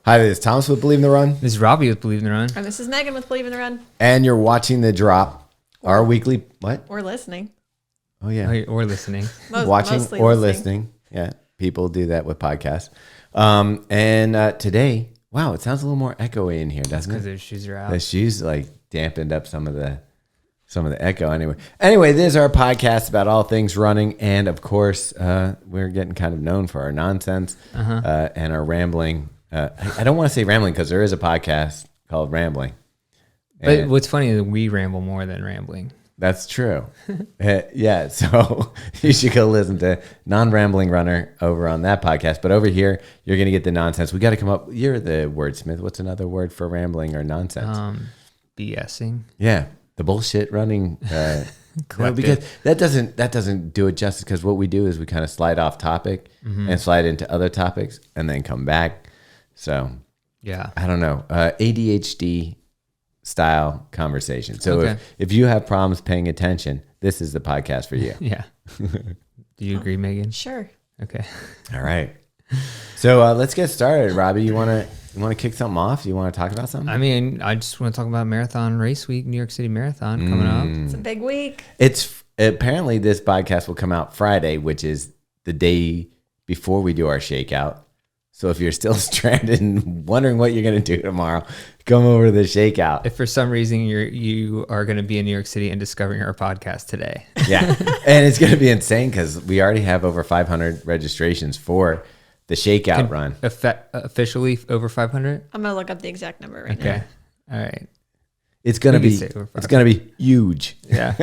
Hi, this is Thomas with Believe in the Run. This is Robbie with Believe in the Run. And this is Megan with Believe in the Run. And you're watching The Drop, our weekly, what? Or listening. Oh, yeah. Or listening. Watching or listening. Yeah, people do that with podcasts. And today, wow, it sounds a little more echoey in here, doesn't it? Because their shoes are out. The shoes like dampened up some of the echo anyway. This is our podcast about all things running, and of course we're getting kind of known for our nonsense and our rambling. I don't want to say rambling because there is a podcast called Rambling, but what's funny is we ramble more than rambling. That's true. Yeah, so you should go listen to Non-Rambling Runner over on that podcast. But over here, you're going to get the nonsense. We got to come up. You're the wordsmith. What's another word for rambling or nonsense? BSing. Yeah, the bullshit running. Because that doesn't do it justice. Because what we do is we kind of slide off topic and slide into other topics and then come back. So yeah, I don't know. ADHD style conversation. So if you have problems paying attention, this is the podcast for you. Yeah. Do you agree, Megan? Sure. Okay. All right. So let's get started. Robbie, you want to kick something off? You want to talk about something? I mean, I just want to talk about Marathon Race Week, New York City Marathon coming up. It's a big week. It's apparently this podcast will come out Friday, which is the day before we do our shakeout. So if you're still stranded and wondering what you're going to do tomorrow, come over to the shakeout. If for some reason you are going to be in New York City and discovering our podcast today. Yeah. And it's going to be insane because we already have over 500 registrations for the shakeout run. Officially over 500? I'm going to look up the exact number right now. Okay. All right. It's going to be huge. Yeah.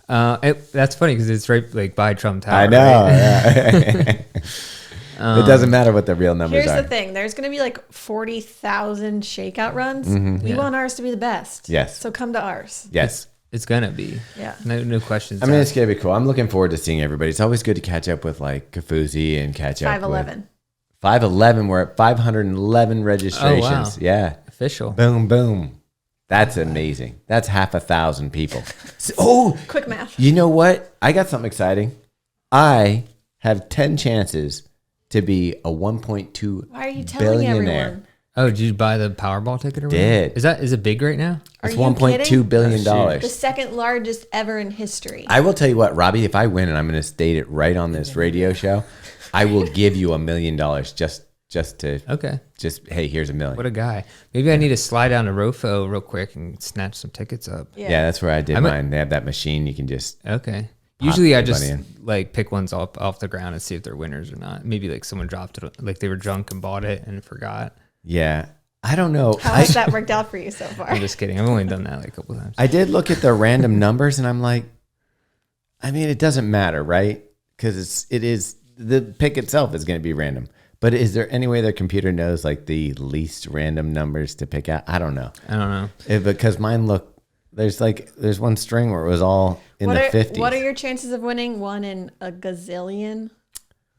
That's funny because it's right like by Trump Tower. I know. Right? Yeah. It doesn't matter what the real numbers are. Here's the thing. There's going to be like 40,000 shakeout runs. We want ours to be the best. Yes. So come to ours. Yes. It's going to be. Yeah. No questions. I mean, it's going to be cool. I'm looking forward to seeing everybody. It's always good to catch up with like Kafuzi and catch up 511. with 511. We're at 511 registrations. Oh, wow. Yeah. Official. Boom, boom. That's amazing. That's 1,000 people. Quick math. You know what? I got something exciting. I have 10 chances to be a 1.2 Why are you telling billionaire. everyone? Oh, did you buy the Powerball ticket or what? Did. Is it big right now? It's Are you $1.2 kidding? billion. Oh, The second largest ever in history. I will tell you what, Robbie, if I win, and I'm going to state it right on this radio show, I will give you $1 million just to, Okay. hey, here's $1 million. What a guy. Maybe I need to slide down to Rofo real quick and snatch some tickets up. Yeah, that's where I did mine. They have that machine. You can just. Okay. Usually I just in. like pick ones off the ground and see if they're winners or not. Maybe like someone dropped it, like they were drunk and bought it and forgot. Yeah. I don't know. How has that worked out for you so far? I'm just kidding. I've only done that like a couple times. I did look at the random numbers and I'm like, I mean, it doesn't matter, right? Because it is the pick itself is going to be random. But is there any way their computer knows like the least random numbers to pick out? I don't know. Because mine there's one string where it was all in the 50s. What are your chances of winning? 1 in a gazillion?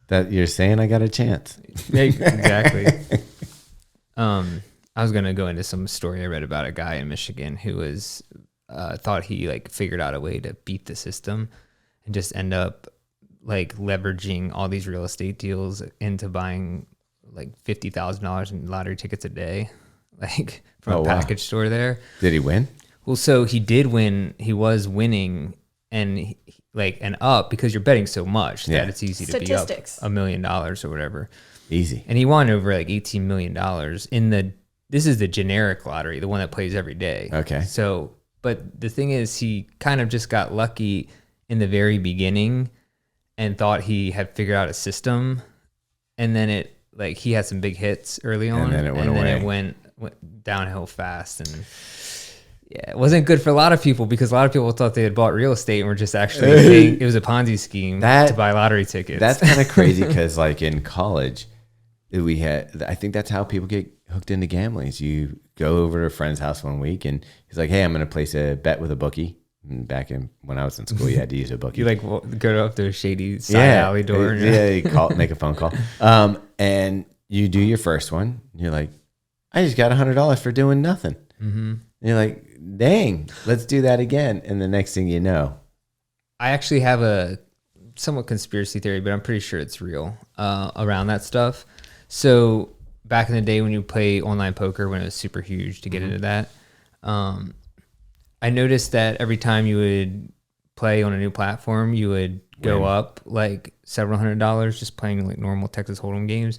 That you're saying I got a chance. Yeah, exactly. I was gonna go into some story I read about a guy in Michigan who was thought he like figured out a way to beat the system and just end up like leveraging all these real estate deals into buying like $50,000 in lottery tickets a day, like from a package store there. Did he win? Well, so he did win. He was winning and up because you're betting so much that it's easy to be up $1 million or whatever. Easy. And he won over like $18 million this is the generic lottery, the one that plays every day. Okay. So, but the thing is, he kind of just got lucky in the very beginning and thought he had figured out a system. And then he had some big hits early on. And then it went away. It went downhill fast. And yeah, it wasn't good for a lot of people because a lot of people thought they had bought real estate and were just actually it was a Ponzi scheme to buy lottery tickets. That's kind of crazy because like in college, I think that's how people get hooked into gambling. Is you go over to a friend's house one week and he's like, hey, I'm going to place a bet with a bookie. And back when I was in school, you had to use a bookie. You go up to a shady side alley door. You make a phone call. And you do your first one. You're like, I just got $100 for doing nothing. Mm-hmm. And you're like, dang, let's do that again. And the next thing you know. I actually have a somewhat conspiracy theory, but I'm pretty sure it's real around that stuff. So back in the day when you play online poker when it was super huge to get into that, I noticed that every time you would play on a new platform, you would go up like several $100s just playing like normal Texas Hold'em games,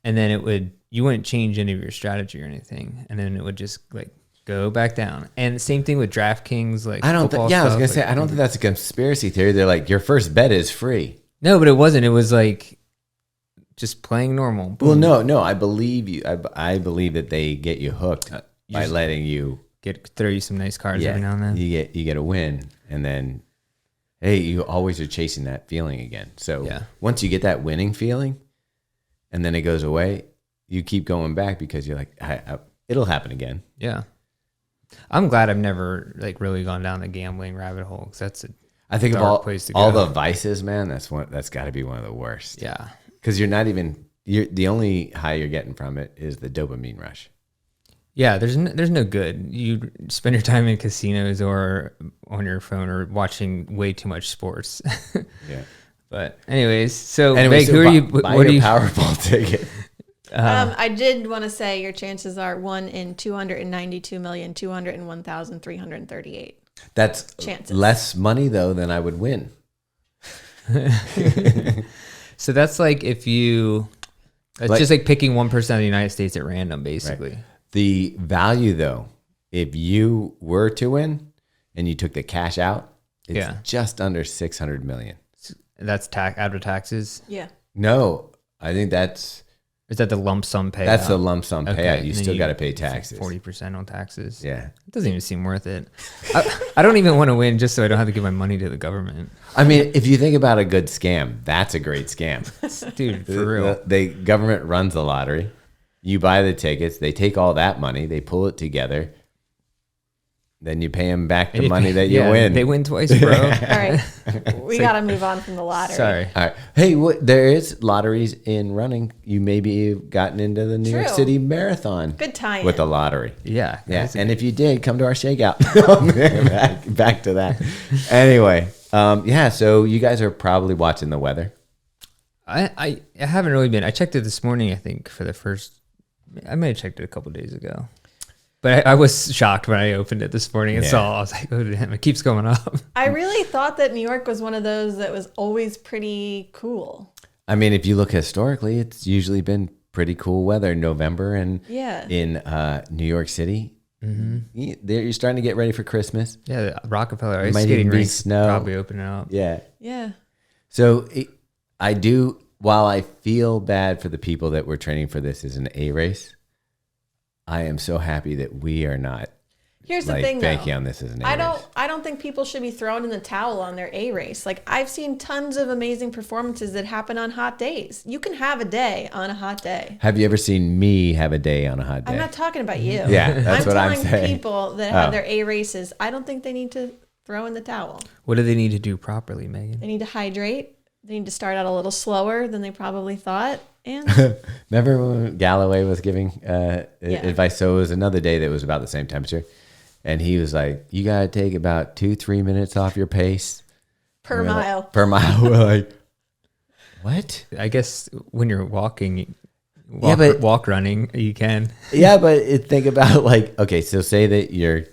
and then you wouldn't change any of your strategy or anything, and then it would just like go back down. And the same thing with DraftKings, like I don't think. Yeah, I was gonna say I don't think that's a conspiracy theory. They're like your first bet is free. No, but it wasn't. It was like just playing normal. Boom. Well, no, I believe you. I believe that they get you hooked by letting you throw you some nice cards every now and then. You get a win, and then hey, you always are chasing that feeling again. So once you get that winning feeling, and then it goes away, you keep going back because you're like, it'll happen again. Yeah, I'm glad I've never like really gone down the gambling rabbit hole because that's I think of place to all go. the vices, man. That's got to be one of the worst. Yeah, because you're the only high you're getting from it is the dopamine rush. Yeah, there's no good. You spend your time in casinos or on your phone or watching way too much sports. Yeah. But anyways, Meg, who are you? Buy what your are you? Powerball ticket. I did want to say your chances are 1 in 292,201,338. That's chances. Less money though than I would win. So that's like it's just like picking 1% of the United States at random, basically. Right. The value though, if you were to win and you took the cash out, it's just under 600 million. That's after taxes? Yeah. No, I think is that the lump sum payout? That's the lump sum payout. Okay. You still got to pay taxes. 40% on taxes. Yeah. It doesn't even seem worth it. I don't even want to win just so I don't have to give my money to the government. I mean, if you think about a good scam, that's a great scam. Dude, for real. The government runs the lottery. You buy the tickets. They take all that money. They pull it together. Then you pay them back the money that you win. They win twice, bro. All right. We got to move on from the lottery. Sorry. All right. Hey, there is lotteries in running. You maybe have gotten into the New York City Marathon. Good time. With a lottery. Yeah. Yeah. And if you did, come to our shakeout. back to that. Anyway. So you guys are probably watching the weather. I haven't really been. I checked it this morning, I think, I may have checked it a couple days ago. But I was shocked when I opened it this morning and saw. I was like, "Oh damn! It keeps going up." I really thought that New York was one of those that was always pretty cool. I mean, if you look historically, it's usually been pretty cool weather in November and in New York City. Mm-hmm. You're starting to get ready for Christmas. Yeah, the Rockefeller ice skating rink probably opening up. Yeah. Yeah. So I do. While I feel bad for the people that were training for this as an A race, I am so happy that we are not. Here's the thing, banking though. On this as an A race. I don't think people should be throwing in the towel on their A race. Like, I've seen tons of amazing performances that happen on hot days. You can have a day on a hot day. Have you ever seen me have a day on a hot day? I'm not talking about you. Yeah, that's what I'm saying. I'm telling people that have their A races, I don't think they need to throw in the towel. What do they need to do properly, Megan? They need to hydrate. They need to start out a little slower than they probably thought. And remember when Galloway was giving advice? So it was another day that was about the same temperature. And he was like, you got to take about 2-3 minutes off your pace. Per mile. We're like, what? I guess when you're walking, walk running, you can. Yeah, but think about okay, so say that you're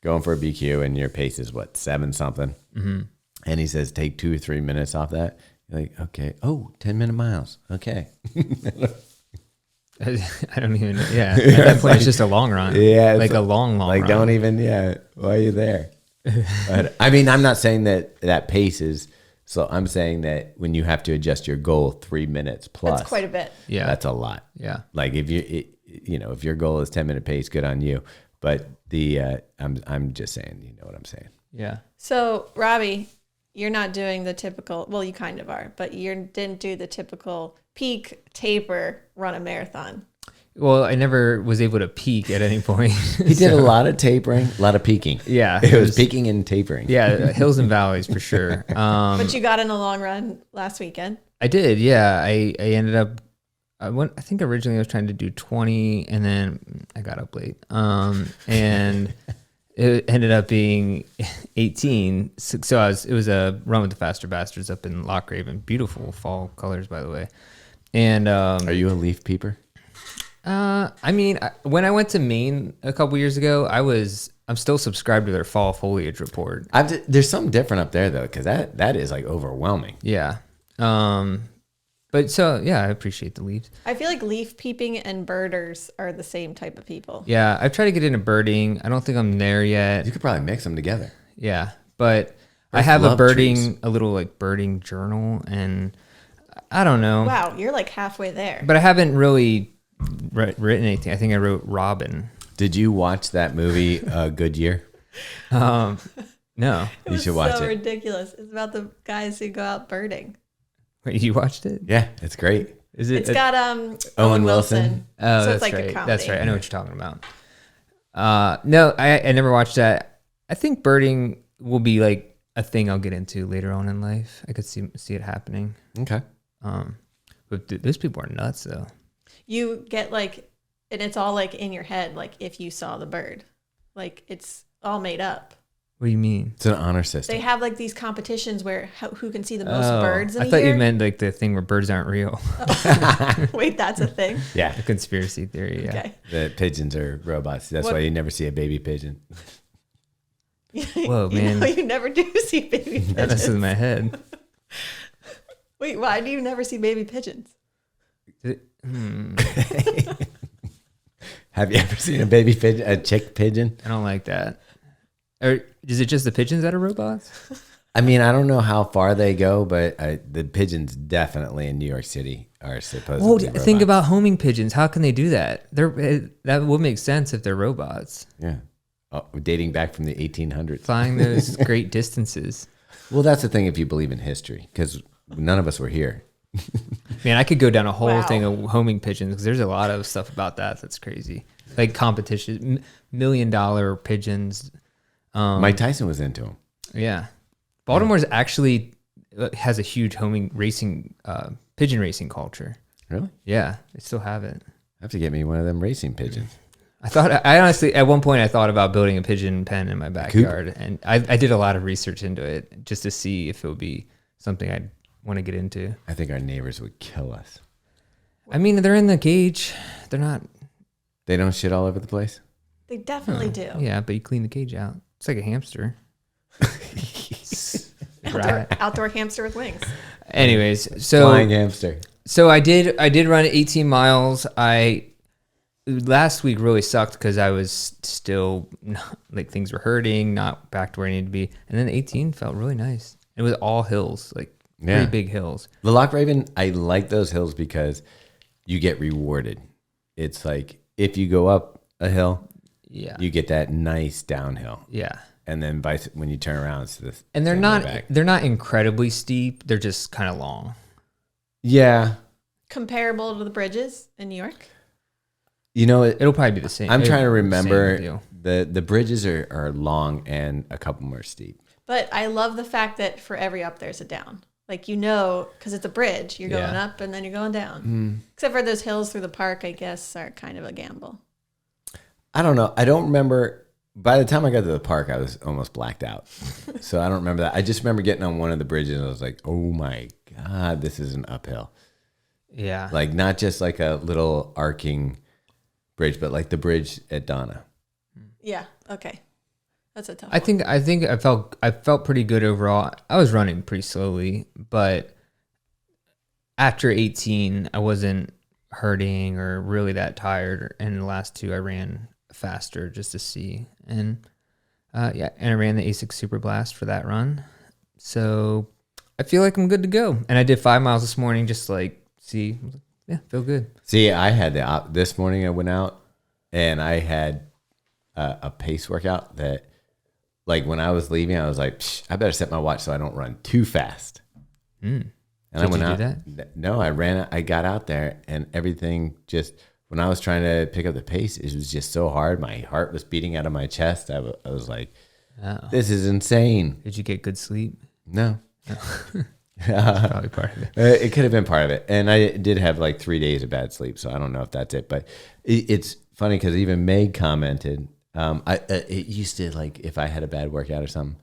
going for a BQ and your pace is 7 something. Mm-hmm. And he says, take 2 or 3 minutes off that. You're like, okay. 10-minute miles. Okay. I don't even know. Yeah. At that point, it's just a long run. Yeah. Like a long run. Don't even, why are you there? But, I mean, I'm not saying that pace is, so I'm saying that when you have to adjust your goal 3 minutes plus. That's quite a bit. Yeah. That's a lot. Yeah. Like if if your goal is 10-minute pace, good on you. But I'm just saying, you know what I'm saying. Yeah. So, Robbie, you're not doing the typical, well, you kind of are, but you didn't do the typical peak, taper, run a marathon. Well, I never was able to peak at any point. He did a lot of tapering, a lot of peaking. Yeah. It was peaking and tapering. Yeah, hills and valleys for sure. But you got in a long run last weekend. I did, yeah. I ended up, I think originally I was trying to do 20 and then I got up late. And it ended up being 18. So it was a run with the Faster Bastards up in Loch Raven. Beautiful fall colors, by the way. And are you a leaf peeper? I mean, when I went to Maine a couple years ago, I'm still subscribed to their fall foliage report. There's something different up there though, because that is like overwhelming. Yeah. But so yeah, I appreciate the leaves. I feel like leaf peeping and birders are the same type of people. Yeah, I've tried to get into birding. I don't think I'm there yet. You could probably mix them together. Yeah, but I Earth have love trees. a little like birding journal, and I don't know. Wow, you're like halfway there. But I haven't really written anything. I think I wrote Robin. Did you watch that movie, Good Year? No. You should watch so it. ridiculous. It's about the guys who go out birding. Wait, you watched it? Yeah, it's great. Is it? It's got Owen Wilson. Oh, so that's it's like right. a comedy. That's right. I know what you're talking about. No, I never watched that. I think birding will be like a thing I'll get into later on in life. I could see it happening. Okay. But those people are nuts though. You get like, and it's all like in your head, like if you saw the bird, like it's all made up. What do you mean? It's an honor system. They have like these competitions where who can see the most birds in I a thought year. you meant like the thing where birds aren't real. Wait, that's a thing. Yeah. The conspiracy theory. Yeah. Okay. The pigeons are robots. That's What- why you never see a baby pigeon. Whoa, man. You never do see baby That messes pigeons. in my head. Wait, why do you never see baby pigeons? Have you ever seen a baby pigeon, a chick pigeon? I don't like that. Or is it just the pigeons that are robots? I mean, I don't know how far they go, but the pigeons definitely in New York City are supposed Well, to be think robots. about homing pigeons. How can they do that? That would make sense if they're robots Yeah. Dating back from the 1800s. flying those great distances. Well, that's the thing if you believe in history, because none of us were here. Man, I could go down a whole Wow. thing of homing pigeons because there's a lot of stuff about that that's crazy. Like competition, $1 million pigeons. Mike Tyson was into them. Yeah. Baltimore's actually has a huge homing racing, pigeon racing culture. Really? Yeah, they still have it. I have to get me one of them racing pigeons. I honestly, at one point I thought about building a pigeon pen in my backyard, and I did a lot of research into it just to see if it would be something I'd want to get into. I think our neighbors would kill us. I mean, they're in the cage. They're not. They don't shit all over the place? They definitely do. Yeah, but you clean the cage out. It's like a hamster. Outdoor hamster with wings. Anyways, Flying hamster. so I did run 18 miles. Last week really sucked because I was still like things were hurting, not back to where I needed to be. And then 18 felt really nice. It was all hills, like pretty big hills. The Loch Raven, I like those hills because you get rewarded. It's like if you go up a hill, Yeah. you get that nice downhill. Yeah. And then when you turn around, it's this. And they're same not way back. they're not incredibly steep. They're just kind of long. Yeah. Comparable to the bridges in New York. You know, It'll probably be the same. I'm trying to Same remember deal. the bridges are long and a couple more steep. But I love the fact that for every up, there's a down. Like, you know, because it's a bridge, you're going Yeah. up and then you're going down. Except for those hills through the park, I guess, are kind of a gamble. I don't know. I don't remember. By the time I got to the park, I was almost blacked out. So I don't remember that. I just remember getting on one of the bridges and I was like, oh my God, this is an uphill. Yeah. Like not just like a little arcing bridge, but like the bridge at Donna. Yeah. Okay. That's a tough I think I felt pretty good overall. I was running pretty slowly, but after 18, I wasn't hurting or really that tired. And the last two, I ran faster just to see. And and I ran the Asics Superblast for that run. So I feel like I'm good to go. And I did 5 miles this morning, just like see, yeah, feel good. See, I had this morning I went out and I had a pace workout that like when I was leaving, I was like, I better set my watch so I don't run too fast. And I Did went you out. do that? No, I got out there and everything just, when I was trying to pick up the pace, it was just so hard. My heart was beating out of my chest. I was like, this is insane. Did you get good sleep? No. That's probably part of it. It could have been part of it. And I did have like 3 days of bad sleep. So I don't know if that's it. But it's funny because even Meg commented, it used to like if I had a bad workout or something,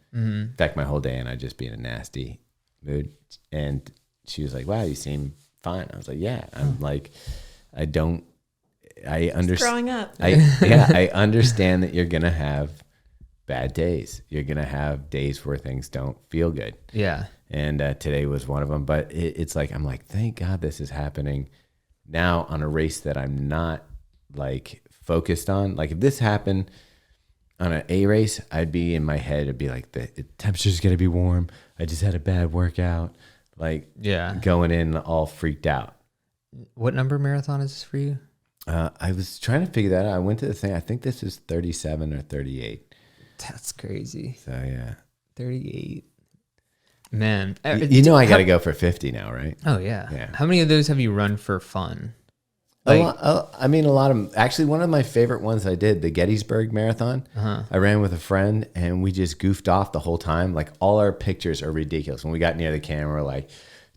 affect my whole day and I'd just be in a nasty mood. And she was like, wow, you seem fine. I was like, yeah. I'm like, I don't, I understand. Growing up. I understand that you're gonna have bad days. You're gonna have days where things don't feel good. Yeah. And today was one of them. But it's like I'm like, thank God this is happening now on a race that I'm not like focused on. Like if this happened on an A race, I'd be in my head. It'd be like the temperature's gonna be warm. I just had a bad workout. Like going in all freaked out. What number marathon is this for you? I was trying to figure that out. I went to the thing. I think this is 37 or 38. That's crazy. So yeah, 38. Man, you know I got to go for 50 now, right? Oh yeah. Yeah. How many of those have you run for fun? A lot of them. Actually, one of my favorite ones I did, the Gettysburg Marathon. I ran with a friend, and we just goofed off the whole time. Like all our pictures are ridiculous. When we got near the camera, we're like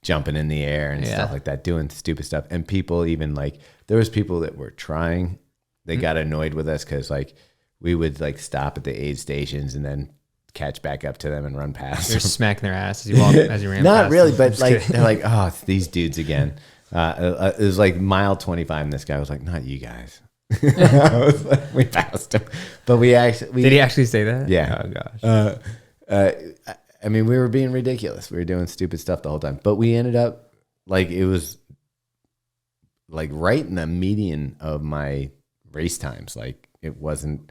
jumping in the air and stuff like that, doing stupid stuff. And people even like there was people that were trying. They got annoyed with us because like we would like stop at the aid stations and then catch back up to them and run past. You're smacking their ass as you walk as you ran. Not past really, them. but like they're like, oh, it's these dudes again. It was like mile 25, and this guy was like, "Not you guys." I was like, we passed him, but did he actually say that? Yeah. Oh gosh. I mean, we were being ridiculous. We were doing stupid stuff the whole time, but we ended up like it was like right in the median of my race times. Like it wasn't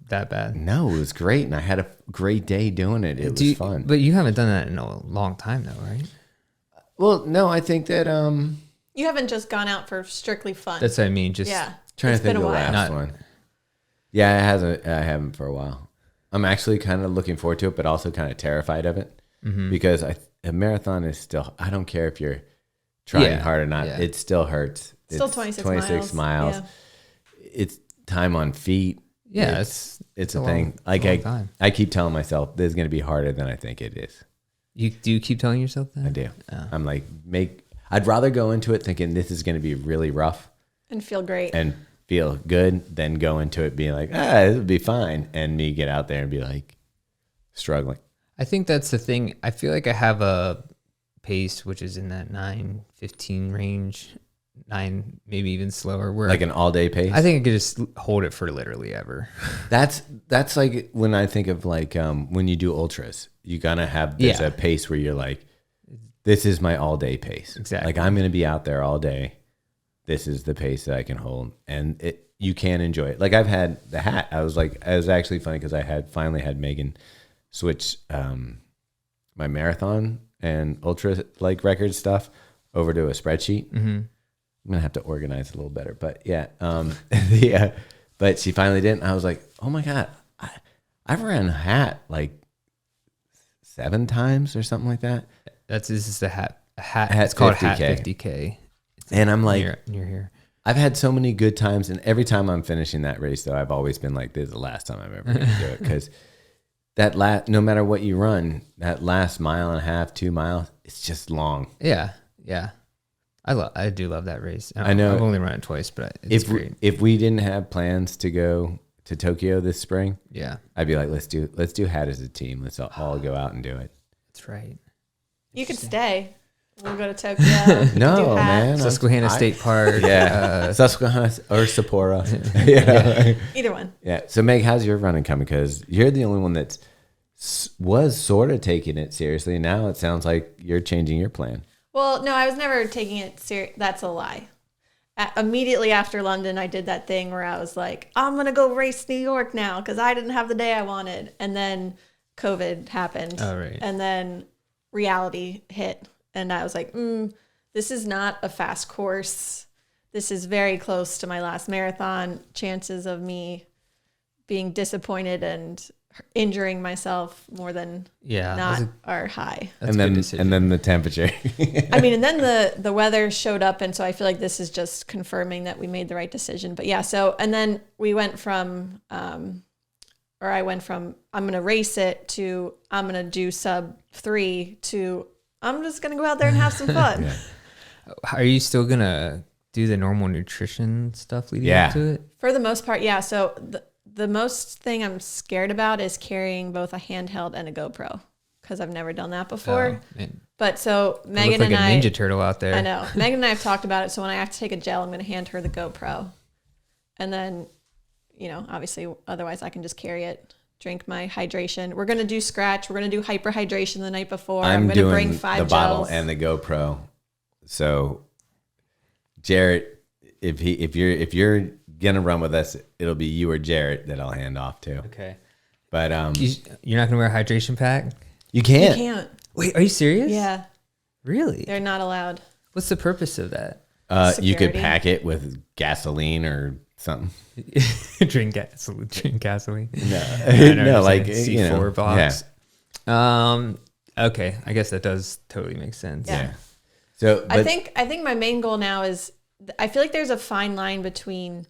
that bad. No, it was great, and I had a great day doing it. It was fun. But you haven't done that in a long time, though, right? Well, no, I think that you haven't just gone out for strictly fun. That's what I mean. Just trying to think of the while. last one. Yeah, it hasn't. I haven't for a while. I'm actually kind of looking forward to it, but also kind of terrified of it because a marathon is still. I don't care if you're trying hard or not. Yeah. It still hurts. It's still 26 miles. Yeah. It's time on feet. Yeah, it's a thing. Like I keep telling myself this is going to be harder than I think it is. Do you keep telling yourself that? I do. Oh. I'm like I'd rather go into it thinking this is going to be really rough and feel great and feel good than go into it being like it would be fine and me get out there and be like struggling. I think that's the thing. I feel like I have a pace which is in that 9:15 range, 9 maybe even slower. Where like an all day pace. I think I could just hold it for literally ever. That's like when I think of like when you do ultras, you gotta have a pace where you're like, this is my all day pace. Exactly. Like I'm gonna be out there all day. This is the pace that I can hold, and you can enjoy it. Like I've had the hat. It was actually funny because I finally had Megan switch my marathon and ultra like record stuff over to a spreadsheet. Mm-hmm. I'm gonna have to organize a little better, but yeah, but she finally did. And I was like, oh my god, I've ran a hat like 7 times or something like that. This is the hat. It's called 50K. Hat 50K. And I'm like, near here. I've had so many good times, and every time I'm finishing that race, though, I've always been like, this is the last time I'm ever going to do it. Because no matter what you run, that last mile and a half, 2 miles, it's just long. Yeah. I do love that race. I know. I've only run it twice, but it's great. If we didn't have plans to go to Tokyo this spring, I'd be like, let's do hat as a team. Let's all go out and do it. That's right. You could stay. We'll go to Tokyo. No, man. Susquehanna State Park. Yeah. Susquehanna or Sapporo. Either one. Yeah. So, Meg, how's your running coming? Because you're the only one that was sort of taking it seriously. Now it sounds like you're changing your plan. Well, no, I was never taking it serious. That's a lie. Immediately after London, I did that thing where I was like, I'm going to go race New York now because I didn't have the day I wanted. And then COVID happened. Oh, right. And then reality hit. And I was like, this is not a fast course. This is very close to my last marathon. Chances of me being disappointed and injuring myself more than not are high. And then the temperature. I mean, and then the weather showed up. And so I feel like this is just confirming that we made the right decision. But yeah, and then we went from, I went from, I'm going to race it to I'm going to do sub 3 to I'm just going to go out there and have some fun. Yeah. Are you still going to do the normal nutrition stuff leading up to it? For the most part, yeah. So the most thing I'm scared about is carrying both a handheld and a GoPro because I've never done that before. Oh, but so Megan and I... Ninja Turtle out there. I know. Megan and I have talked about it. So when I have to take a gel, I'm going to hand her the GoPro. And then, obviously, otherwise I can just carry it, drink my hydration. We're going to do scratch. We're going to do hyperhydration the night before. I'm going to bring 5 the bottle gels. and the GoPro. So Jarrett, if you're going to run with us, it'll be you or Jarrett that I'll hand off to. Okay. But you're not going to wear a hydration pack? you can't. You can't. Wait, are you serious? Yeah. Really? They're not allowed. What's the purpose of that? You could Security. pack it with gasoline or something. Drink gasoline. No, no, like C4 box. Yeah. Okay, I guess that does totally make sense. Yeah. So, but I think my main goal now is I feel like there's a fine line between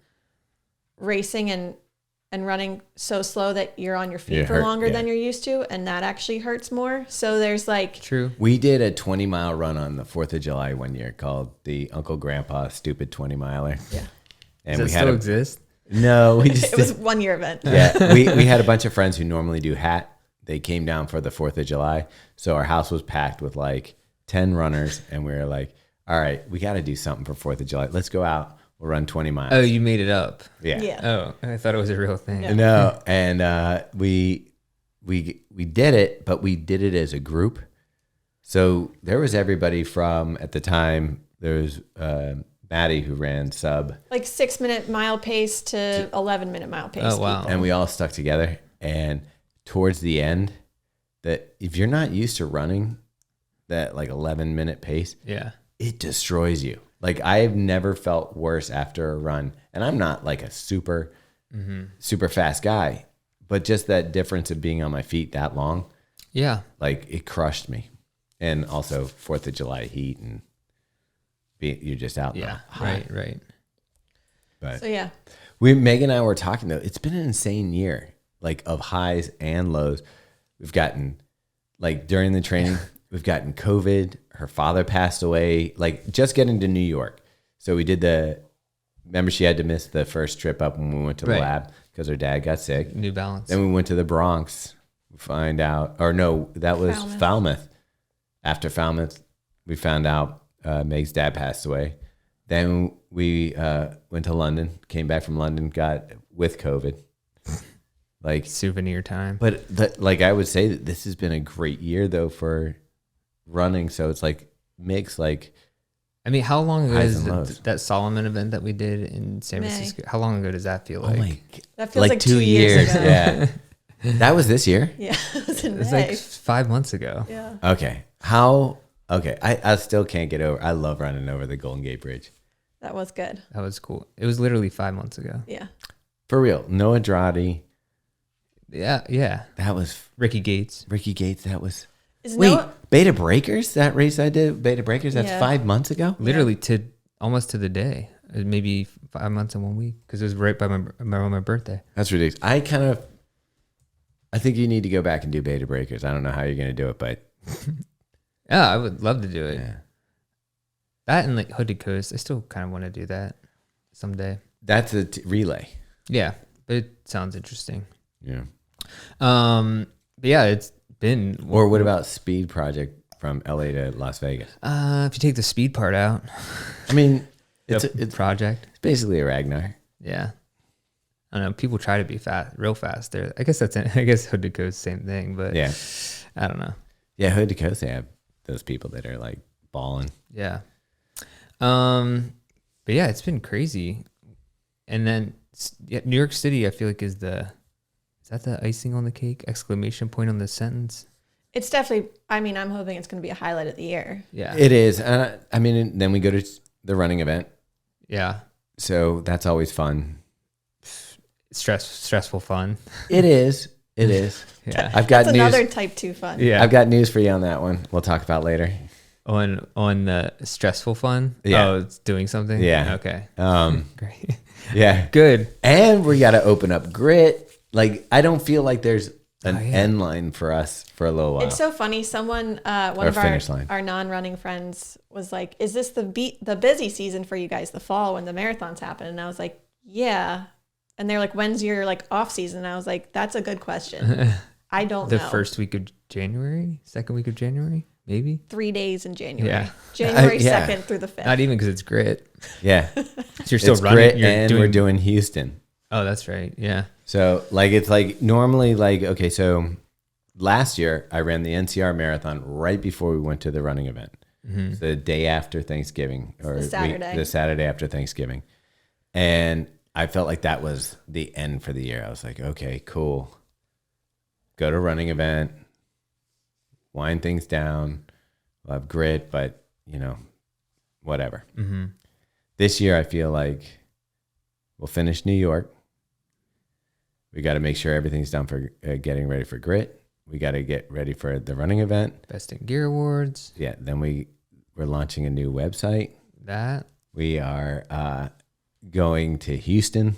racing and running so slow that you're on your feet You for hurt, longer yeah. than you're used to, and that actually hurts more. So there's like True. we did a 20-mile run on the 4th of July one year called the Uncle Grandpa Stupid 20 Miler. Yeah. And Does we it had still exist? No, we just it was 1 year event. yeah, we had a bunch of friends who normally do hat. They came down for the 4th of July. So our house was packed with like 10 runners. And we were like, all right, we got to do something for 4th of July. Let's go out. We'll run 20 miles. Oh, you made it up. Yeah. Yeah. Oh, I thought it was a real thing. Yeah. No. And we did it, but we did it as a group. So there was everybody from, at the time, there was Maddie who ran sub. Like 6-minute mile pace to 11-minute mile pace. Oh, wow. people. And we all stuck together. And towards the end, that if you're not used to running that like 11-minute pace, Yeah. it destroys you. Like I've never felt worse after a run, and I'm not like a super fast guy, but just that difference of being on my feet that long, Yeah. like it crushed me. And also 4th of July heat and you're just out. in the Yeah. hot. Right. But So yeah. Megan and I were talking though. It's been an insane year, like of highs and lows. We've gotten like during the training, we've gotten COVID. Her father passed away. Like just getting to New York. So we did remember she had to miss the first trip up when we went to the Right. lab because her dad got sick. New Balance. Then we went to the Bronx. Find out, or no, that was Falmouth. After Falmouth, we found out Meg's dad passed away. Then we went to London, came back from London, got with COVID. Like Souvenir time. but like I would say that this has been a great year though for running. So it's like makes like I mean, how long ago highs is and lows. that Solomon event that we did in San May. Francisco? How long ago does that feel like? oh my That feels like 2 years. ago. Yeah. That was this year? Yeah. It was in It's May. like 5 months ago. Yeah. Okay. Okay. I still can't get over. I love running over the Golden Gate Bridge. That was good. That was cool. It was literally 5 months ago. Yeah. For real. No Andrade. Yeah. That was Ricky Gates. Ricky Gates. That was Is wait, Noah, Beta Breakers? That race I did, Beta Breakers, that's Yeah. 5 months ago? Literally to almost to the day. Maybe 5 months and 1 week because it was right by my birthday. That's ridiculous. I think you need to go back and do Beta Breakers. I don't know how you're going to do it, but Yeah, I would love to do it. yeah. That and like Hooded Coast. I still kind of want to do that someday. That's a relay. Yeah, but it sounds interesting. Yeah. But yeah, it's been. Or what about Speed Project from LA to Las Vegas? If you take the speed part out, I mean, it's it's project. basically a Ragnar. Yeah, I don't know. People try to be fast, real fast. There, I guess I guess Hooded Coast, same thing. But Yeah. I don't know. Yeah, Hood to Coast, they have those people that are like balling. Yeah. But yeah, it's been crazy. And then New York City, I feel like is that the icing on the cake? Exclamation point on the sentence. it's definitely, I mean, I'm hoping it's going to be a highlight of the year. Yeah. It is. I mean, then we go to the running event. Yeah. So that's always fun. Stressful fun. It is. It is. Yeah. I've got That's news. another type 2 fun. Yeah. I've got news for you on that one. We'll talk about later. On the stressful fun. Yeah. Oh, it's doing something. Yeah. Okay. Great. Yeah. Good. And we got to open up grit. Like, I don't feel like there's an yeah. end line for us for a little while. It's so funny. Someone, one Or of finish line. our non-running friends was like, is this the busy season for you guys, the fall when the marathons happen? And I was like, yeah. And they're like, when's your like off season? And I was like, that's a good question. I don't The know. first week of January, second week of January. maybe 3 days in January. Yeah. January Yeah. 2nd through the 5th. not even because it's grit. Yeah. So you're still It's running. Grit, You're and we're doing Houston. Oh, that's right. Yeah. So like it's like normally like okay, so last year I ran the NCR marathon right before we went to the running event. Mm-hmm. The day after Thanksgiving or the Saturday. the Saturday after Thanksgiving. And I felt like that was the end for the year. I was like, okay, cool. Go to a running event, wind things down. We'll have grit, but whatever. Mm-hmm. This year I feel like we'll finish New York. We got to make sure everything's done for getting ready for grit. We got to get ready for the running event. Best in Gear Awards. Yeah. Then we're launching a new website. That. We are going to Houston,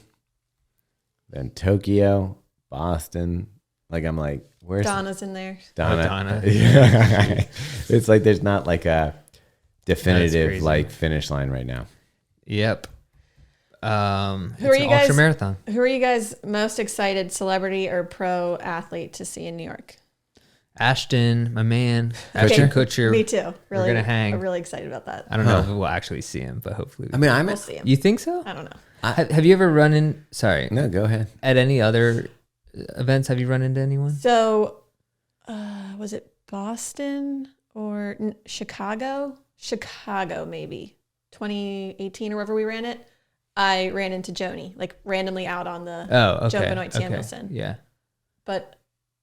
then Tokyo, Boston. Like I'm like, where's Donna's in there. Donna? Oh, Donna. Yeah. It's like there's not like a definitive crazy. like finish line right now. Yep. Who It's are you an guys? ultra marathon. Who are you guys most excited, celebrity or pro athlete, to see in New York? Ashton, my man, Ashton Kutcher. Me too. Really, gonna hang. I'm really excited about that. I don't know if we'll actually see him, but hopefully. I mean, We'll see him. You think so? I don't know. Have you ever run in? Sorry, No, go ahead. at any other events? Have you run into anyone? So, was it Boston or Chicago? Chicago, maybe 2018 or wherever we ran it. I ran into Joni, like randomly out on the Oh, okay. Joe Benoit Samuelson. Yeah, But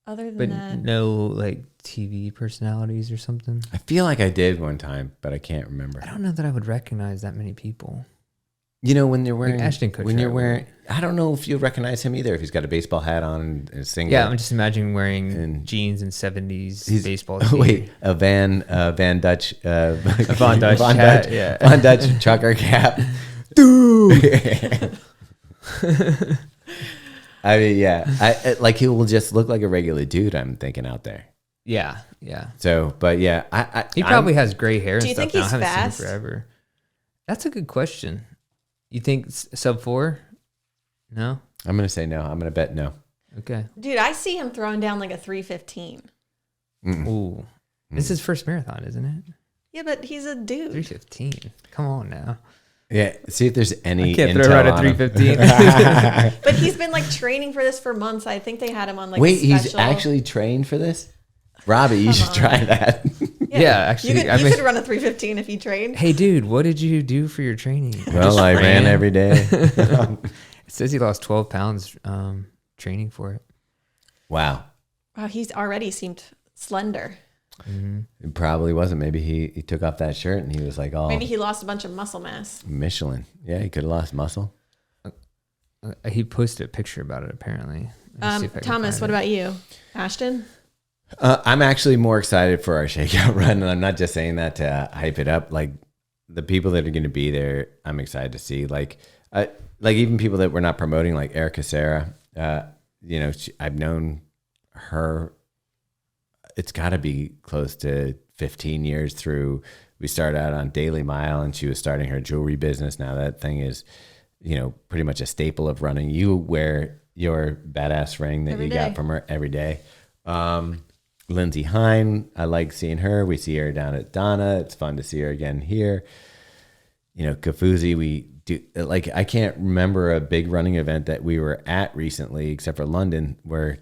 other than but that, no like TV personalities or something. I feel like I did one time, but I can't remember. I don't know that I would recognize that many people. When you're wearing Ashton Kutcher, when you're I would. wearing, I don't know if you'll recognize him either. If he's got a baseball hat on and a singlet. Yeah, I'm just imagining wearing And jeans and 70s he's- baseball. Oh, wait, a Van Dutch, Von Dutch Von hat, Dutch, yeah. Von Dutch trucker cap. I mean, yeah, like he will just look like a regular dude. I'm thinking out there. Yeah. So, but yeah, He probably has gray hair and Do you stuff think now. he's I haven't fast? seen him forever. That's a good question. You think sub 4? No? I'm gonna say no. I'm gonna bet no. Okay. dude, I see him throwing down like a 3:15. Ooh. This is his first marathon, isn't it? Yeah, but he's a dude. 3:15. Come on now. Yeah, see if there's any. I can't intel throw right on at him. 3:15. But he's been like training for this for months. I think they had him on like Wait, a he's special. actually trained for this? Robbie, you should try that. Yeah, actually, You could, I you mean- could run a 3:15 if you trained. Hey, dude, what did you do for your training? Well, I ran every day. It says he lost 12 pounds training for it. Wow. Wow, he's already seemed slender. It probably wasn't. Maybe he took off that shirt and he was like, oh, Maybe he lost a bunch of muscle mass. Michelin. Yeah, he could have lost muscle. He posted a picture about it, apparently. Let me see if I can Thomas, find what it. about you? Ashton? I'm actually more excited for our shakeout run, and I'm not just saying that to hype it up. Like the people that are going to be there, I'm excited to see. Like even people that we're not promoting, like Erica Sarah. I've known her. It's got to be close to 15 years through. We started out on Daily Mile, and she was starting her jewelry business. Now that thing is, pretty much a staple of running. You wear your badass ring that Every you day. got from her every day. Lindsay Hine, I like seeing her. We see her down at Donna. It's fun to see her again here. Kafuzi, we do like, I can't remember a big running event that we were at recently, except for London, where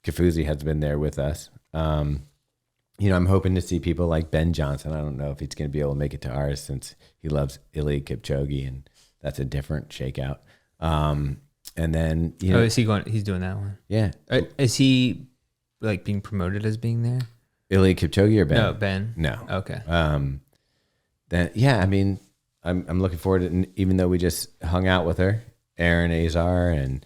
Kafuzi has been there with us. I'm hoping to see people like Ben Johnson. I don't know if he's going to be able to make it to ours since he loves Eliud Kipchoge, and that's a different shakeout. And then, is he going? He's doing that one. yeah. Is he like being promoted as being there? Eliud Kipchoge or Ben? No, Ben. No. Okay. Then yeah, I mean, I'm looking forward to, and even though we just hung out with her, Aaron Azar, and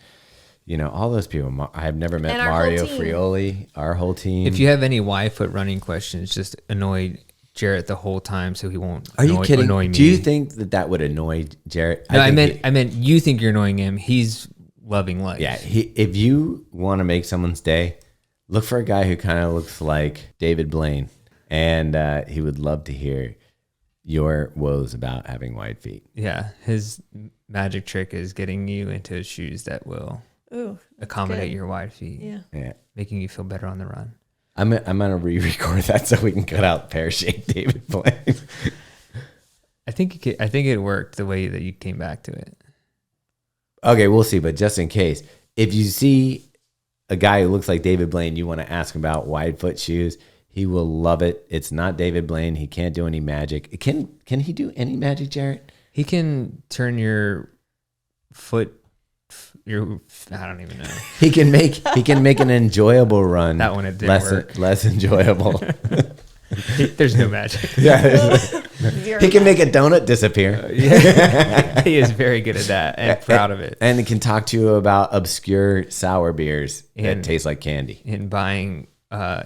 all those people. I have never met And our whole Mario team. Frioli. Our whole team. If you have any Y-foot running questions, just annoy Jarrett the whole time so he won't. Are you kidding? Annoy me. Do you think that would annoy Jarrett? No, I think meant you think you're annoying him. He's loving life. yeah. If you want to make someone's day, look for a guy who kind of looks like David Blaine, and he would love to hear your woes about having wide feet. Yeah. His magic trick is getting you into shoes that will Ooh, accommodate good. your wide feet. Yeah. Yeah. Making you feel better on the run. I'm gonna re-record that so we can cut out pear-shaped David Blaine. I think it worked the way that you came back to it. Okay, we'll see. But just in case, if you see a guy who looks like David Blaine, you want to ask him about wide foot shoes. He will love it. It's not David Blaine. He can't do any magic. Can he do any magic, Jarrett? He can turn your foot. I don't even know. He can make an enjoyable run. That one it didn't work. Less enjoyable. There's no magic. Yeah. Zero He can make a donut disappear. Yeah. He is very good at that and proud of it. And he can talk to you about obscure sour beers that And- taste like candy. In buying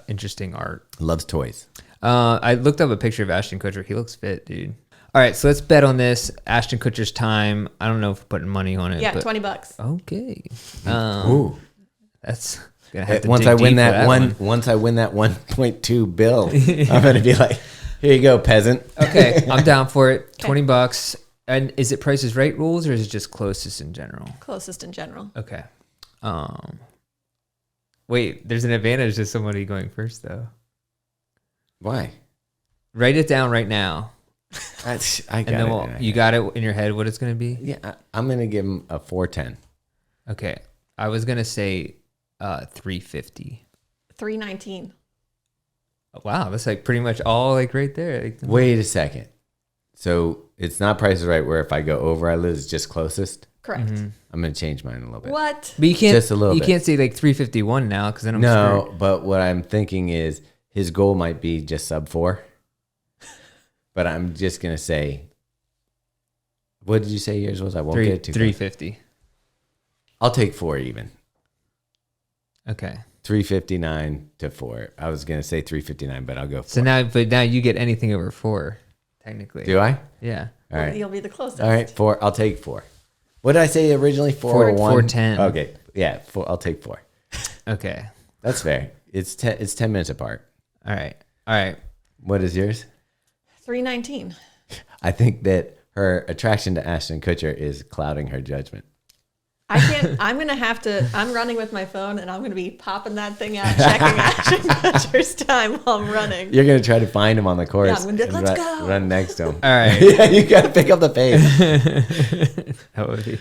interesting art. Loves toys. I looked up a picture of Ashton Kutcher. He looks fit, dude. All right, so let's bet on this. Ashton Kutcher's time. I don't know if we're putting money on it. Yeah, but, $20. Okay. Ooh. That's gonna have to Once dig I win deep for that one. once I win that 1.2 bill, I'm gonna be like, here you go, peasant. Okay, I'm down for it. $20. And is it Price is Right rules or is it just closest in general? Closest in general. Okay. Wait, there's an advantage to somebody going first though. Why? Write it down right now. I And got then it. you got it in your head what it's going to be? Yeah, I'm gonna give him a 410. Okay. I was going to say 350. $319. Wow, that's like pretty much all like right there. Like, Wait a second. So it's not Price is Right where if I go over I lose, it's just closest. Correct. I'm gonna change mine a little bit. What? but you can't Just a little you bit. can't say like 351 now cuz then I'm No, screwed. but what I'm thinking is his goal might be just sub 4. But I'm just gonna say, what did you say yours was? I won't get it too. 350. I'll take 4 even. Okay. 359 to 4. I was gonna say 359, but I'll go 4. So now you get anything over 4 technically. Do I? Yeah. All right. You'll be the closest. All right, 4. I'll take 4. What did I say originally? 4 or 1? 410. Okay. Yeah, 4. I'll take 4. Okay. That's fair. It's 10 minutes apart. All right. What is yours? $319. I think that her attraction to Ashton Kutcher is clouding her judgment. I can't. I'm running with my phone and I'm going to be popping that thing out, checking Ashton Kutcher's time while I'm running. You're gonna try to find him on the course. Yeah, I'm gonna be like, and "Let's go." Run next to him. All right. Yeah, you gotta pick up the pace. That would be.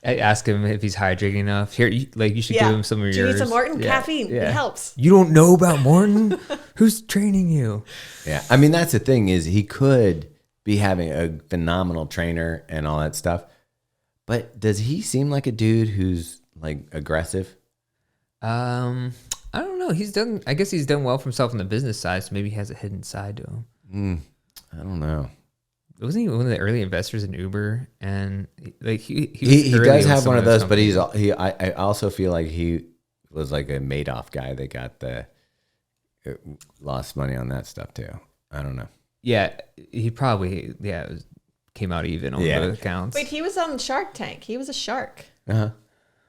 I ask him if he's hydrating enough. Here, you should Yeah. give him some of Do you yours. need some Morton? Yeah. Caffeine. Yeah. It helps. You don't know about Morton? Who's training you? Yeah, I mean that's the thing is he could be having a phenomenal trainer and all that stuff, but does he seem like a dude who's like aggressive? I don't know. I guess he's done well for himself on the business side, so maybe he has a hidden side to him. I don't know. Wasn't he one of the early investors in Uber? And he He early does with have some one of those those, but companies. I also feel like he was like a Madoff guy that got lost money on that stuff too. I don't know. Yeah, he probably came out even on Yeah. both accounts. Wait, he was on Shark Tank. He was a shark. Uh-huh.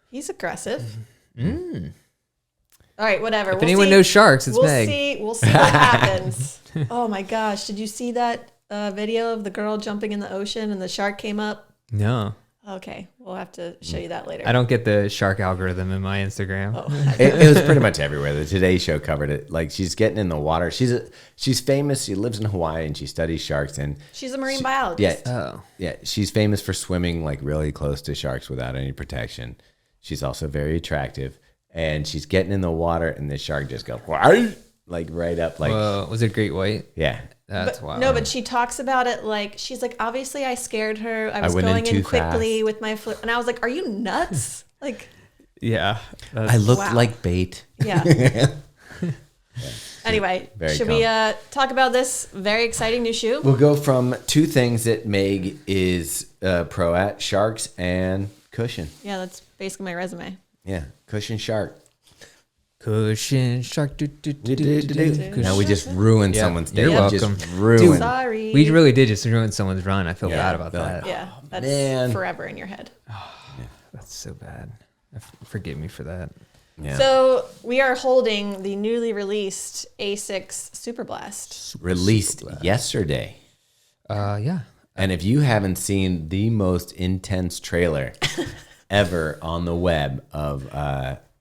He's aggressive. All right, whatever. If anyone knows sharks, it's Meg. We'll see what happens. Oh my gosh, did you see that video of the girl jumping in the ocean and the shark came up? No, Okay, we'll have to show you that later. I don't get the shark algorithm in my Instagram. Oh, It was pretty much everywhere. The Today Show covered it. Like she's getting in the water. She's famous. She lives in Hawaii and she studies sharks. And she's a marine biologist. Oh, yeah, she's famous for swimming like really close to sharks without any protection. She's also very attractive. And she's getting in the water, and the shark just goes like right up, like whoa, was it great white? yeah. That's But, wild. no, but she talks about it like she's like, obviously I scared her. I was went in going in too quickly fast. with my foot, and I was like, "Are you nuts?" Like, yeah, I looked Wow. like bait. yeah. Anyway, Very should we talk about this very exciting new shoe? We'll go from two things that Meg is pro at: sharks and cushion. Yeah, that's basically my resume. Yeah, cushion shark. cushion shark. Now we just ruined Yeah, someone's day. you're We welcome. Just ruined. Sorry. We really did just ruin someone's run. I feel Yeah, bad about they're that. like, Yeah, that's man. forever in your head. That's so bad. Forgive me for that. Yeah. So we are holding the newly released Asics Superblast. Released yesterday. Yeah. And if you haven't seen the most intense trailer ever on the web of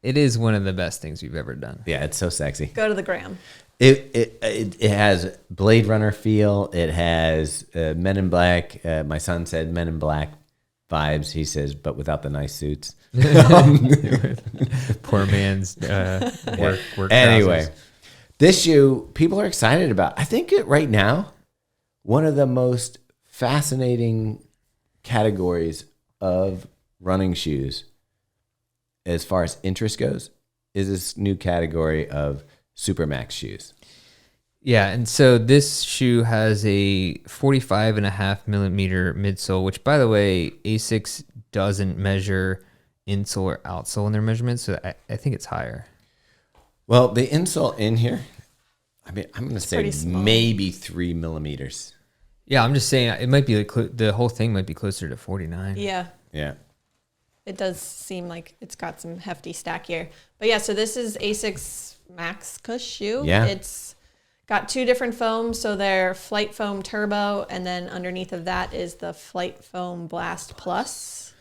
It is one of the best things we've ever done. Yeah, it's so sexy. Go to the gram. It has Blade Runner feel. It has Men in Black. My son said Men in Black vibes. He says, but without the nice suits. Poor man's work Anyway, trousers. this shoe people are excited about. I think right now, one of the most fascinating categories of running shoes, as far as interest goes, is this new category of Supermax shoes. Yeah, and so this shoe has a 45.5 millimeter midsole, which, by the way, Asics doesn't measure insole or outsole in their measurements, so I think it's higher. Well, the insole in here, I mean, I'm going to say pretty small. maybe 3 millimeters. Yeah, I'm just saying it might be like the whole thing might be closer to 49. Yeah. Yeah. It does seem like it's got some hefty stack here. But yeah, so this is Asics Max Cush shoe. Yeah. It's got two different foams. So they're Flight Foam Turbo, and then underneath of that is the Flight Foam Blast Plus.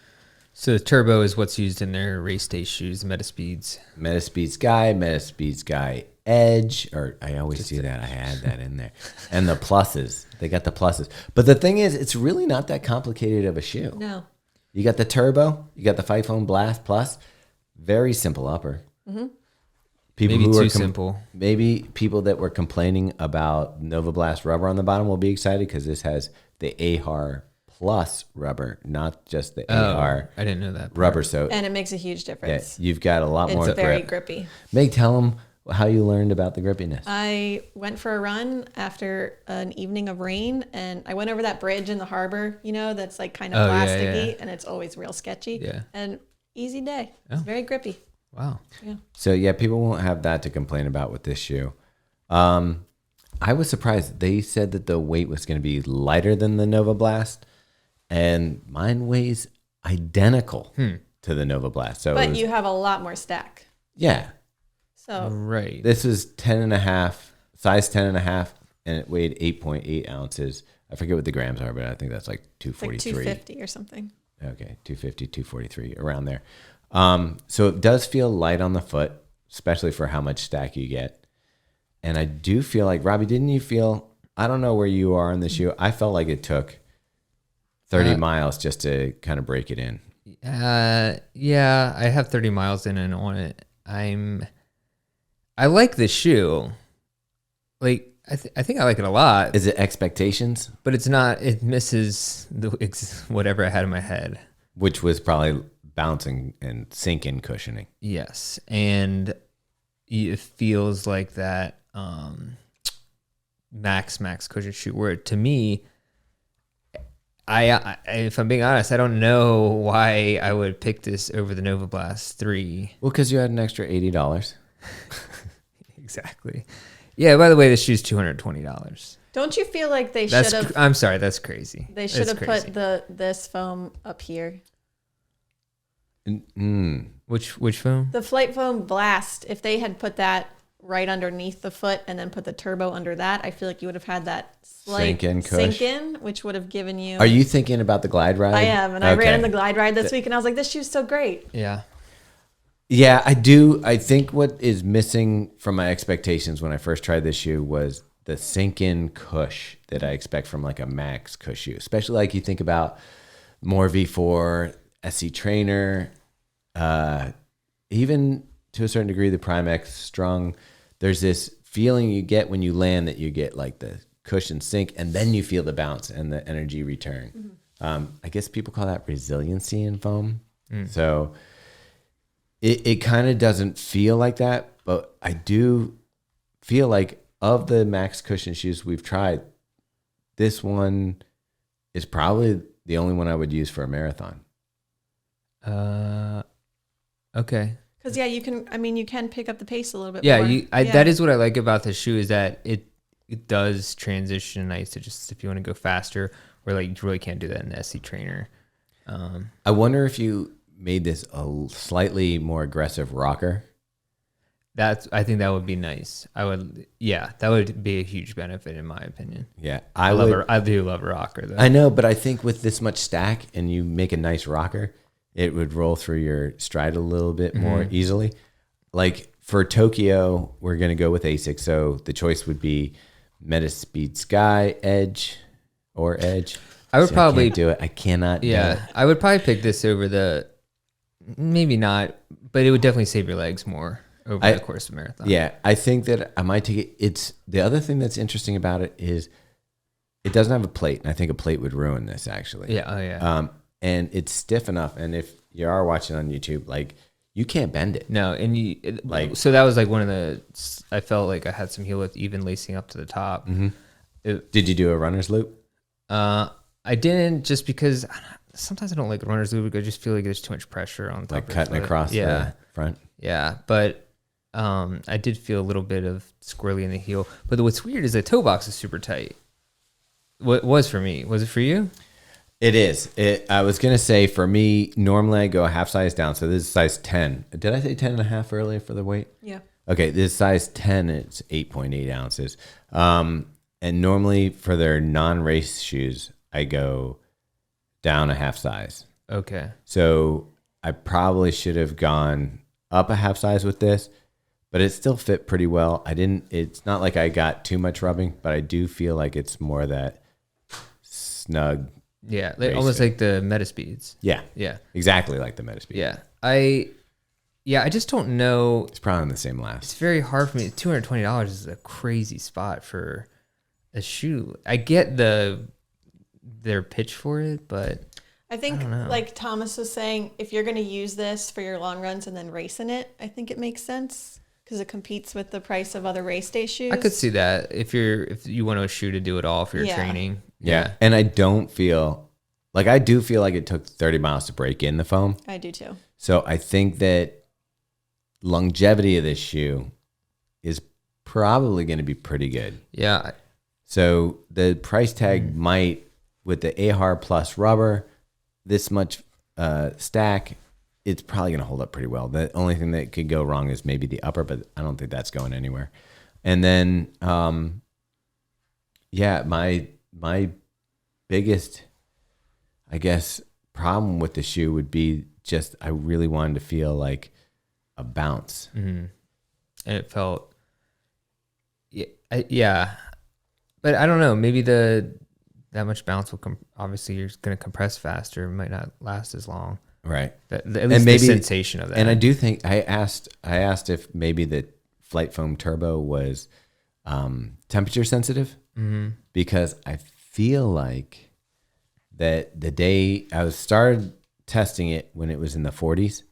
So the turbo is what's used in their race day shoes, Metaspeeds. Metaspeed Sky Edge, or I always see that. I had that in there. And the pluses. They got the pluses. But the thing is, it's really not that complicated of a shoe. No. You got the turbo, you got the Flight Foam Blast Plus, very simple upper. Mm-hmm. People Maybe who too are simple. Maybe people that were complaining about Nova Blast rubber on the bottom will be excited because this has the AHAR Plus rubber, not just the AHAR I didn't know that part. rubber. So And it makes a huge yeah, difference. you've got a lot more It's very grip. grippy. Meg, tell them how you learned about the grippiness. I went for a run after an evening of rain, and I went over that bridge in the harbor, you know, that's like kind of Oh, yeah, plasticky, yeah. and it's always real sketchy. Yeah. And easy day. It's Oh. very grippy. Wow. Yeah. So yeah, people won't have that to complain about with this shoe. I was surprised. They said that the weight was going to be lighter than the Nova Blast, and mine weighs identical to the Nova Blast. So it But was- you have a lot more stack. yeah, So Right. this is 10.5, size 10.5, and it weighed 8.8 ounces. I forget what the grams are, but I think that's like it's like 243. 250 or something. Okay, 250, 243, around there. So it does feel light on the foot, especially for how much stack you get. And I do feel like, Robbie, didn't you feel, I don't know where you are in the shoe, I felt like it took 30 miles just to kind of break it in. Yeah, I have 30 miles in and on it. I like this shoe. Like, I think I like it a lot, Is it expectations? but it's not, it misses whatever I had in my head. Which was probably bouncing and sink-in cushioning. Yes. And it feels like that max cushion shoe where to me, I if I'm being honest, I don't know why I would pick this over the Nova Blast 3. Well, because you had an extra $80. Exactly. Yeah, by the way, this shoe's $220. Don't you feel like they should have I'm sorry, that's crazy. they should That's have crazy. put this foam up here? Which foam? The Flight Foam Blast, if they had put that right underneath the foot and then put the turbo under that, I feel like you would have had that slight Sink-in cush. sink in, which would have given you. Are you thinking about the glide ride? I am, and I ran in the glide ride this week, and I was like, this shoe's so great. Yeah. Yeah, I do. I think what is missing from my expectations when I first tried this shoe was the sink-in cush that I expect from like a Max cush shoe, especially like you think about more V4, SC Trainer, even to a certain degree the Prime X Strung. There's this feeling you get when you land that you get like the cushion sink, and then you feel the bounce and the energy return. I guess people call that resiliency in foam. So it kind of doesn't feel like that, but I do feel like of the Max cushion shoes we've tried, this one is probably the only one I would use for a marathon. Okay. Because you can pick up the pace a little bit Yeah, more. that is what I like about this shoe is that it does transition nice to just if you want to go faster, or like you really can't do that in the SC Trainer. I wonder if you made this a slightly more aggressive rocker. I think that would be nice. That would be a huge benefit in my opinion. Yeah, I do love a rocker though. I know, but I think with this much stack and you make a nice rocker, it would roll through your stride a little bit more easily. like for Tokyo, we're going to go with Asics. So the choice would be Metaspeed Sky, Edge, or Edge. I would probably can't do it. I cannot do it. I would probably pick this over the, maybe not, but it would definitely save your legs more over the course of a marathon. Yeah, I think that I might take it. It's the other thing that's interesting about it is it doesn't have a plate, and I think a plate would ruin this actually. Yeah, oh yeah. And it's stiff enough, and if you are watching on YouTube, like you can't bend it. No, and so that was like one of the. I felt like I had some heel width even lacing up to the top. Mm-hmm. Did you do a runner's loop? I didn't, just because sometimes I don't like runner's loop. I just feel like there's too much pressure on top. Like cutting across the front. Yeah, but I did feel a little bit of squirrely in the heel. But what's weird is the toe box is super tight. What was for me? Was it for you? It is. I was going to say for me, normally I go a half size down. So this is size 10. Did I say 10 and a half earlier for the weight? Yeah. Okay. This is size 10. It's 8.8 ounces. And normally for their non-race shoes, I go down a half size. Okay. So I probably should have gone up a half size with this, but it still fit pretty well. It's not like I got too much rubbing, but I do feel like it's more that snug. Yeah, almost like the Metaspeeds. Yeah. Yeah. Exactly like the Metaspeed. Yeah. I just don't know. It's probably in the same last. It's very hard for me. $220 is a crazy spot for a shoe. I get their pitch for it, but I think like Thomas was saying, if you're going to use this for your long runs and then race in it, I think it makes sense because it competes with the price of other race day shoes. I could see that if you want a shoe to do it all for your training. Yeah. And I do feel like it took 30 miles to break in the foam. I do too. So I think that longevity of this shoe is probably going to be pretty good. Yeah. So the price tag might, with the AHAR plus rubber, this much stack, it's probably going to hold up pretty well. The only thing that could go wrong is maybe the upper, but I don't think that's going anywhere. And then, my biggest, I guess, problem with the shoe would be just I really wanted to feel like a bounce. Mm-hmm. And it felt, yeah. But I don't know, maybe that much bounce will obviously you're going to compress faster. It might not last as long. Right. At least maybe the sensation of that. And I do think I asked if maybe the Flight Foam Turbo was temperature sensitive, because I feel like that the day I started testing it when it was in the 40s,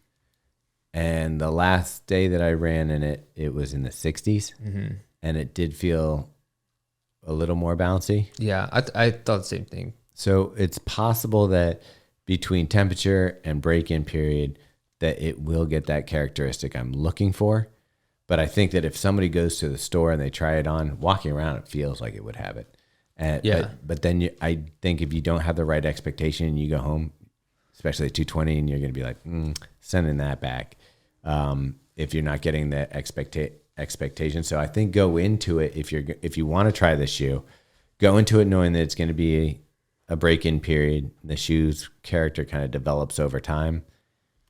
and the last day that I ran in it, it was in the 60s, and it did feel a little more bouncy. Yeah, I thought the same thing. So it's possible that between temperature and break-in period that it will get that characteristic I'm looking for. But I think that if somebody goes to the store and they try it on, walking around, it feels like it would have it. But then I think if you don't have the right expectation and you go home, especially at 220, and you're going to be like, sending that back if you're not getting the expectation. So I think go into it, if you want to try this shoe, go into it knowing that it's going to be a break-in period. The shoe's character kind of develops over time,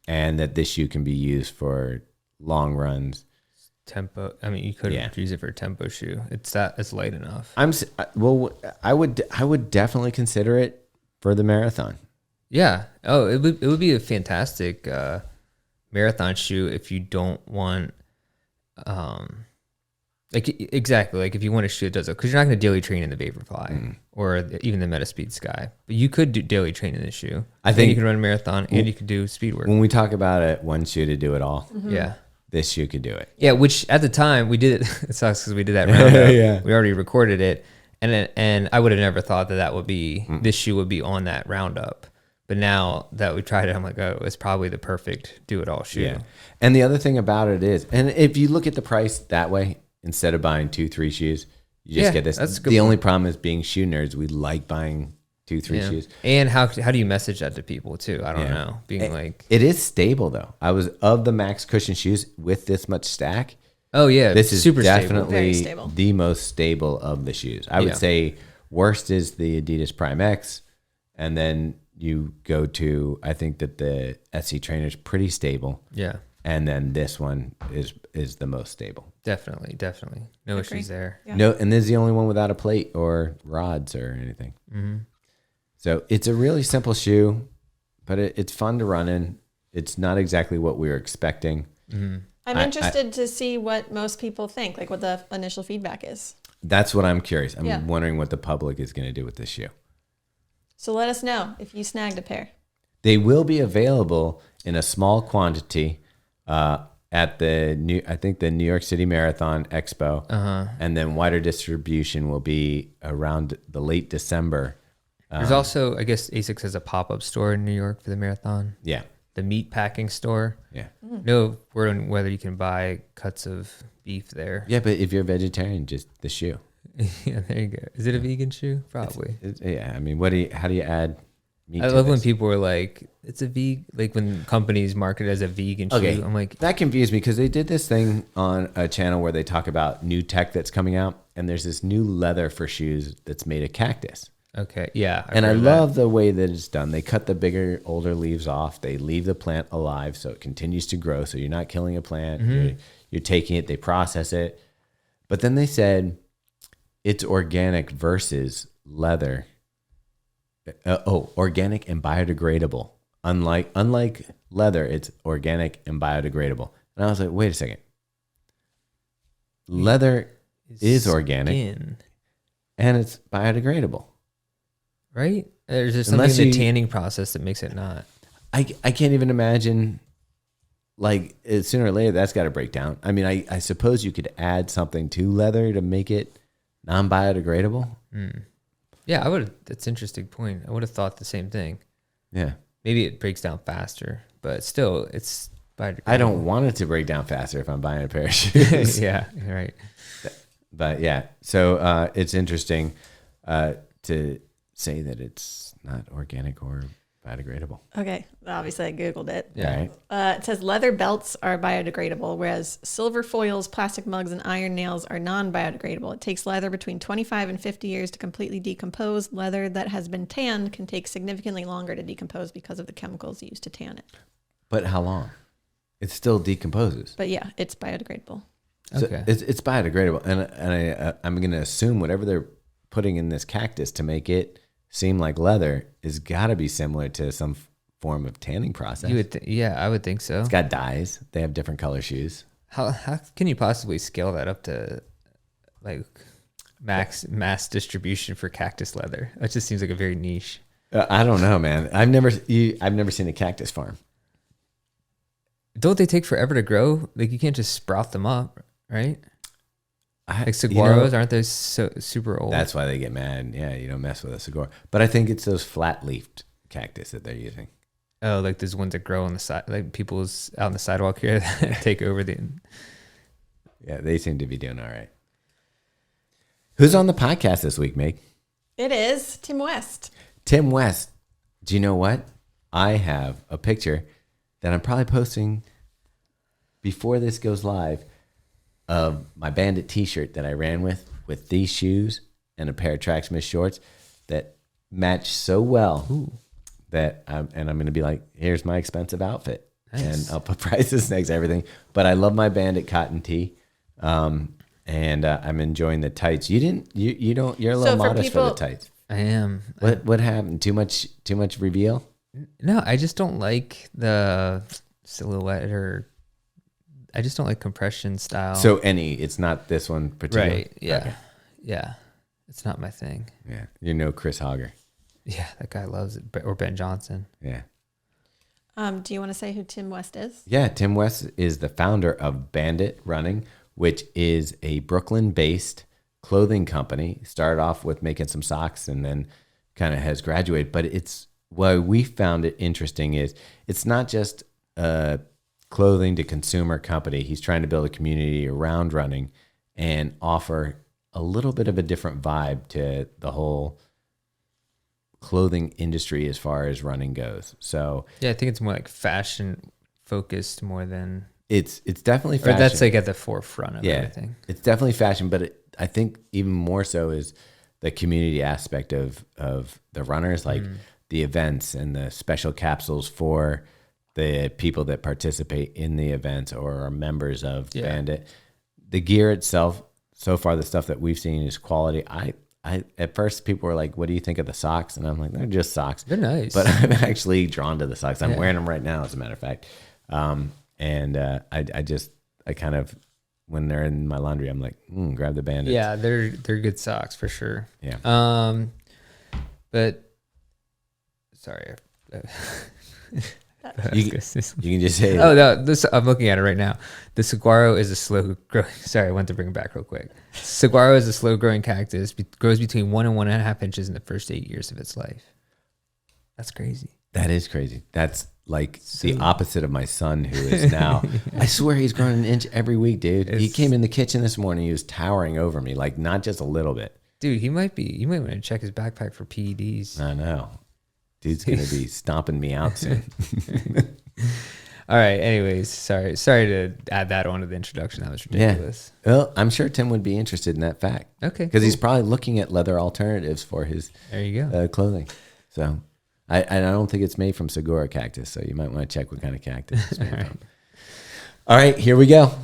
and that this shoe can be used for long runs. Tempo. I mean, you could use it for a tempo shoe. It's light enough. I would definitely consider it for the marathon. Yeah. Oh, it would be a fantastic marathon shoe if you don't want exactly, like if you want a shoe that does it, because you're not going to daily train in the Vaporfly or even the Metaspeed Sky, but you could do daily train in this shoe. I think you can run a marathon and you could do speed work. When we talk about it, one shoe to do it all, this shoe could do it. Yeah, which at the time we did it. It sucks because we did that roundup. We already recorded it, and I would have never thought that would be this shoe would be on that roundup. But now that we tried it, I'm like, oh, it's probably the perfect do-it-all shoe. Yeah. And the other thing about it is, and if you look at the price that way, instead of buying 2-3 shoes, you just get this. That's a good the point. only problem is being shoe nerds. We like buying 2-3 shoes. And how do you message that to people too? I don't know. Being like, it is stable though. I was of the max cushion shoes with this much stack. Oh yeah, this is super definitely stable. the most stable of the shoes. I would say worst is the Adidas Prime X, and then you go to, I think that the SC Trainer is pretty stable. Yeah. and then this one is the most stable. Definitely. No Agree. issues there. Yeah. No, and this is the only one without a plate or rods or anything. Mm-hmm. So it's a really simple shoe, but it's fun to run in. It's not exactly what we were expecting. Mm-hmm. I'm interested to see what most people think, like what the initial feedback is. That's what I'm curious. I'm Yeah. wondering what the public is going to do with this shoe. So let us know if you snagged a pair. They will be available in a small quantity at the New York City Marathon Expo, and then wider distribution will be around the late December. There's also, I guess, Asics has a pop-up store in New York for the marathon. Yeah, The meat packing store. yeah, No word on whether you can buy cuts of beef there. yeah. But if you're a vegetarian, just the shoe. Yeah, there you go. Is it a vegan shoe? Probably. Yeah, I mean, how do you add meat? I to love when this? people are like, it's a vegan, like when companies market it as a vegan shoe. Okay. I'm like, That confused me because they did this thing on a channel where they talk about new tech that's coming out, and there's this new leather for shoes that's made of cactus. okay, yeah. And I heard of that. love the way that it's done. They cut the bigger, older leaves off. They leave the plant alive so it continues to grow. So you're not killing a plant. You're taking it, they process it. But then they said it's organic versus leather. Organic and biodegradable. Unlike leather, it's organic and biodegradable. And I was like, wait a second. Leather is organic Skin, and it's biodegradable. right? There's just something Unless in the you- tanning process that makes it not. I can't even imagine, like, sooner or later that's got to break down. I mean, I suppose you could add something to leather to make it non-biodegradable. Yeah, that's an interesting point. I would have thought the same thing. Yeah. Maybe it breaks down faster, but still, it's biodegradable. I don't want it to break down faster if I'm buying a pair of shoes. Yeah, you're right. But yeah, so it's interesting to say that it's not organic or biodegradable. Okay, obviously I Googled it. Yeah. Right? It says leather belts are biodegradable, whereas silver foils, plastic mugs, and iron nails are non-biodegradable. It takes leather between 25 and 50 years to completely decompose. Leather that has been tanned can take significantly longer to decompose because of the chemicals used to tan it. But how long? It still decomposes. But yeah, it's biodegradable. So Okay. it's biodegradable, and I'm going to assume whatever they're putting in this cactus to make it seem like leather is got to be similar to some form of tanning process. You would, yeah, I would think so. It's got dyes. They have different color shoes. How can you possibly scale that up to like mass distribution for cactus leather? It just seems like a very niche. I don't know, man. I've never seen a cactus farm. Don't they take forever to grow? Like you can't just sprout them up, right? Like You saguaros, know, aren't they so super old? that's why they get mad. Yeah, you don't mess with a saguaro. But I think it's those flat-leafed cactus that they're using. Oh, like those ones that grow on the side, like people's out on the sidewalk here that take over the. Yeah, they seem to be doing all right. Who's on the podcast this week, Meg? It is Tim West. Tim West. Do you know what? I have a picture that I'm probably posting before this goes live of my Bandit t-shirt that I ran with these shoes and a pair of Tracksmith shorts that match so well that I'm going to be like, here's my expensive outfit. Nice. And I'll put prices next to everything. But I love my Bandit cotton tee. And I'm enjoying the tights. You're a little for modest for the people- tights. I am. What happened? Too much reveal? No, I just don't like the silhouette, or I just don't like compression style. So it's not this one particularly. right, yeah, Okay. yeah, it's not my thing. Yeah. You're no Chris Hogger. Yeah, that guy loves it, or Ben Johnson. Yeah. Do you want to say who Tim West is? Yeah. Tim West is the founder of Bandit Running, which is a Brooklyn-based clothing company. Started off with making some socks and then kind of has graduated. But it's why we found it interesting is it's not just a clothing to consumer company. He's trying to build a community around running and offer a little bit of a different vibe to the whole clothing industry as far as running goes. So Yeah, I think it's more like fashion focused more than, it's definitely or fashion. that's like at the forefront of Yeah, everything. it's definitely fashion, but I think even more so is the community aspect of the runners, like the events and the special capsules for the people that participate in the events or are members of Bandit. The gear itself, so far, the stuff that we've seen is quality. I at first people were like, "What do you think of the socks?" And I'm like, "They're just socks. They're nice." But I'm actually drawn to the socks. I'm wearing them right now, as a matter of fact. I kind of, when they're in my laundry, I'm like, grab the Bandits. Yeah, they're good socks for sure. Yeah. But sorry. You can just say, oh no, this I'm looking at it right now. The saguaro is a slow growing. Sorry, I want to bring it back real quick. Saguaro is a slow growing cactus. Grows between 1 and 1.5 inches in the first 8 years of its life. That's crazy. That is crazy. That's like the opposite of my son, who is now. I swear he's growing an inch every week, dude. He came in the kitchen this morning. He was towering over me, like not just a little bit. Dude, he might be. You might want to check his backpack for PEDs. I know. Dude's gonna be stomping me out soon. All right. Anyways, sorry to add that on to the introduction. That was ridiculous. Yeah. Well, I'm sure Tim would be interested in that fact. Okay. Because he's probably looking at leather alternatives for his clothing. So, I don't think it's made from saguaro cactus. So you might want to check what kind of cactus it's made from. All right, here we go.